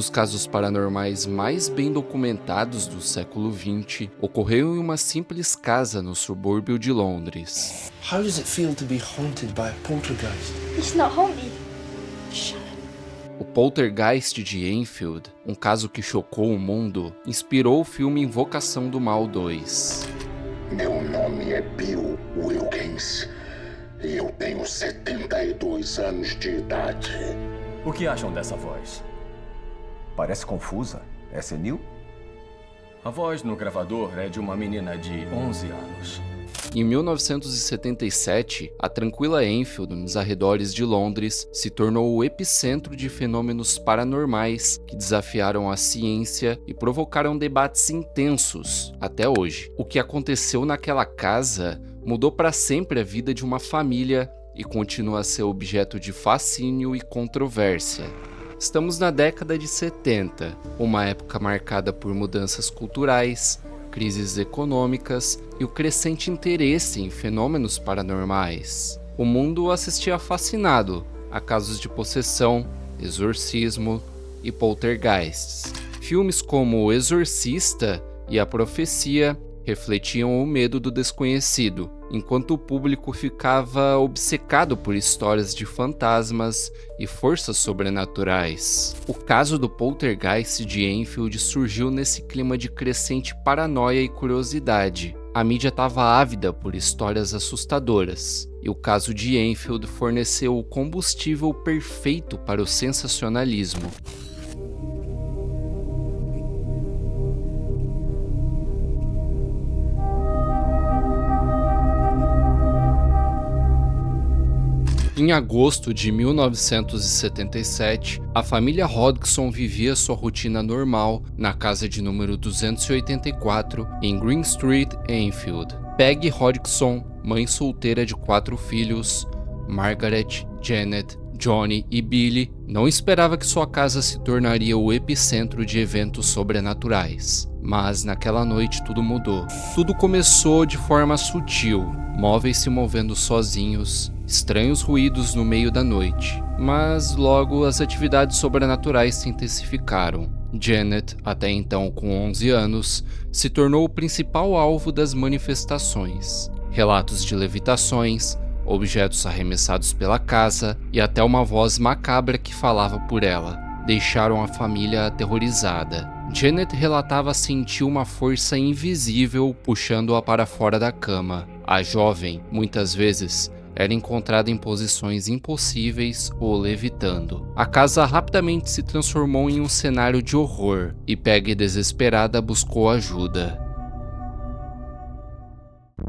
dos casos paranormais mais bem documentados do século XX ocorreu em uma simples casa no subúrbio de Londres. How does it feel to be haunted by a poltergeist? It's not haunted. Shut up. O Poltergeist de Enfield, um caso que chocou o mundo, inspirou o filme Invocação do Mal 2. Meu nome é Bill Wilkins e eu tenho 72 anos de idade. O que acham dessa voz? Parece confusa. É senil? A voz no gravador é de uma menina de 11 anos. Em 1977, a tranquila Enfield, nos arredores de Londres, se tornou o epicentro de fenômenos paranormais que desafiaram a ciência e provocaram debates intensos até hoje. O que aconteceu naquela casa mudou para sempre a vida de uma família e continua a ser objeto de fascínio e controvérsia. Estamos na década de 70, uma época marcada por mudanças culturais, crises econômicas e o crescente interesse em fenômenos paranormais. O mundo assistia fascinado a casos de possessão, exorcismo e poltergeists. Filmes como O Exorcista e A Profecia refletiam o medo do desconhecido, enquanto o público ficava obcecado por histórias de fantasmas e forças sobrenaturais. O caso do Poltergeist de Enfield surgiu nesse clima de crescente paranoia e curiosidade. A mídia estava ávida por histórias assustadoras, e o caso de Enfield forneceu o combustível perfeito para o sensacionalismo. Em agosto de 1977, a família Hodgson vivia sua rotina normal na casa de número 284 em Green Street, Enfield. Peggy Hodgson, mãe solteira de 4 filhos, Margaret, Janet, Johnny e Billy, não esperava que sua casa se tornaria o epicentro de eventos sobrenaturais. Mas naquela noite tudo mudou. Tudo começou de forma sutil, móveis se movendo sozinhos, estranhos ruídos no meio da noite. Mas logo as atividades sobrenaturais se intensificaram. Janet, até então com 11 anos, se tornou o principal alvo das manifestações. Relatos de levitações, objetos arremessados pela casa e até uma voz macabra que falava por ela deixaram a família aterrorizada. Janet relatava sentir uma força invisível puxando-a para fora da cama. A jovem, muitas vezes, era encontrada em posições impossíveis ou levitando. A casa rapidamente se transformou em um cenário de horror e Peggy, desesperada, buscou ajuda.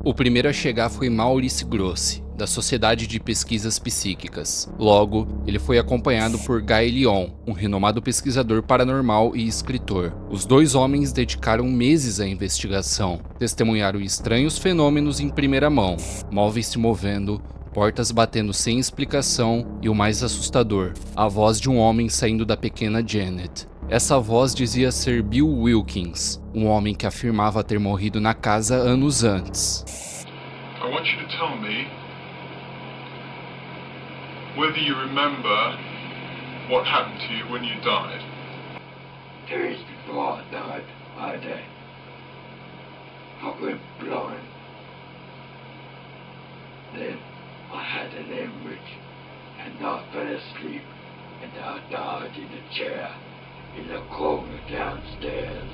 O primeiro a chegar foi Maurice Grossi, da Sociedade de Pesquisas Psíquicas. Logo, ele foi acompanhado por Guy Lyon, um renomado pesquisador paranormal e escritor. Os dois homens dedicaram meses à investigação, testemunharam estranhos fenômenos em primeira mão, móveis se movendo, portas batendo sem explicação e o mais assustador, a voz de um homem saindo da pequena Janet. Essa voz dizia ser Bill Wilkins, um homem que afirmava ter morrido na casa anos antes. I want you to tell me whether you remember what happened to you when you died. 2 days before I died, I went blind. Then I had an hemorrhage and I fell asleep and I died in a chair in the corner downstairs.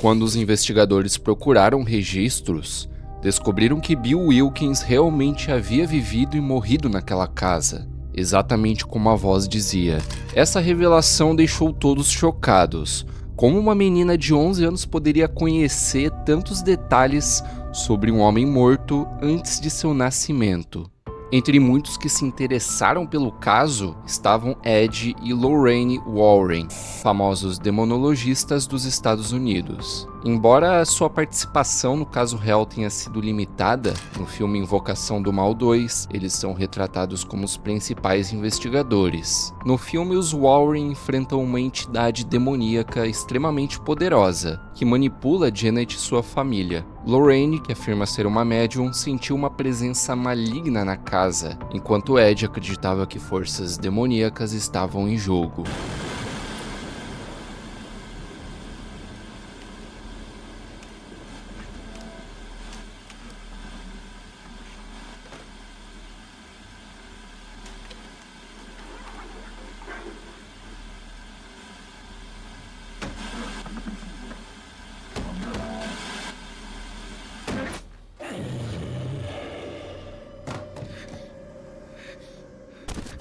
Quando os investigadores procuraram registros, descobriram que Bill Wilkins realmente havia vivido e morrido naquela casa, exatamente como a voz dizia. Essa revelação deixou todos chocados. Como uma menina de 11 anos poderia conhecer tantos detalhes sobre um homem morto antes de seu nascimento? Entre muitos que se interessaram pelo caso estavam Ed e Lorraine Warren, famosos demonologistas dos Estados Unidos. Embora a sua participação no caso real tenha sido limitada, no filme Invocação do Mal 2, eles são retratados como os principais investigadores. No filme, os Warren enfrentam uma entidade demoníaca extremamente poderosa, que manipula Janet e sua família. Lorraine, que afirma ser uma médium, sentiu uma presença maligna na casa, enquanto Ed acreditava que forças demoníacas estavam em jogo.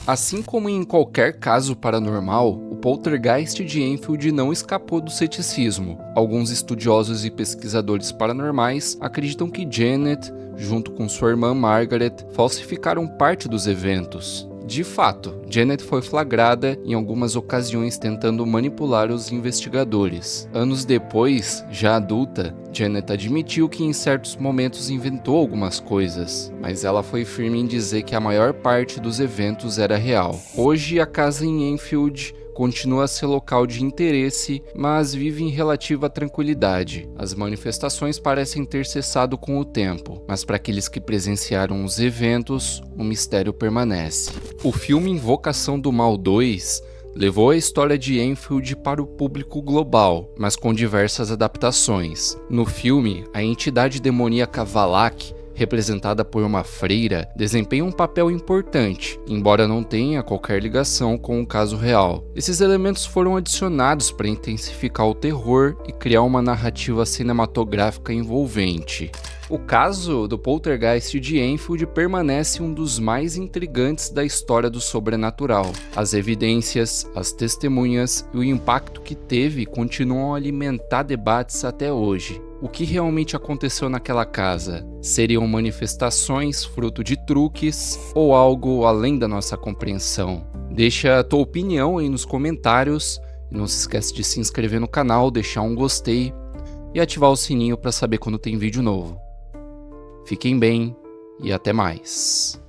Assim como em qualquer caso paranormal, o poltergeist de Enfield não escapou do ceticismo. Alguns estudiosos e pesquisadores paranormais acreditam que Janet, junto com sua irmã Margaret, falsificaram parte dos eventos. De fato, Janet foi flagrada em algumas ocasiões tentando manipular os investigadores. Anos depois, já adulta, Janet admitiu que em certos momentos inventou algumas coisas, mas ela foi firme em dizer que a maior parte dos eventos era real. Hoje, a casa em Enfield continua a ser local de interesse, mas vive em relativa tranquilidade. As manifestações parecem ter cessado com o tempo, mas para aqueles que presenciaram os eventos, o mistério permanece. O filme Invocação do Mal 2 levou a história de Enfield para o público global, mas com diversas adaptações. No filme, a entidade demoníaca Valak, representada por uma freira, desempenha um papel importante, embora não tenha qualquer ligação com o caso real. Esses elementos foram adicionados para intensificar o terror e criar uma narrativa cinematográfica envolvente. O caso do poltergeist de Enfield permanece um dos mais intrigantes da história do sobrenatural. As evidências, as testemunhas e o impacto que teve continuam a alimentar debates até hoje. O que realmente aconteceu naquela casa? Seriam manifestações fruto de truques ou algo além da nossa compreensão? Deixa a tua opinião aí nos comentários. Não se esquece de se inscrever no canal, deixar um gostei e ativar o sininho para saber quando tem vídeo novo. Fiquem bem e até mais.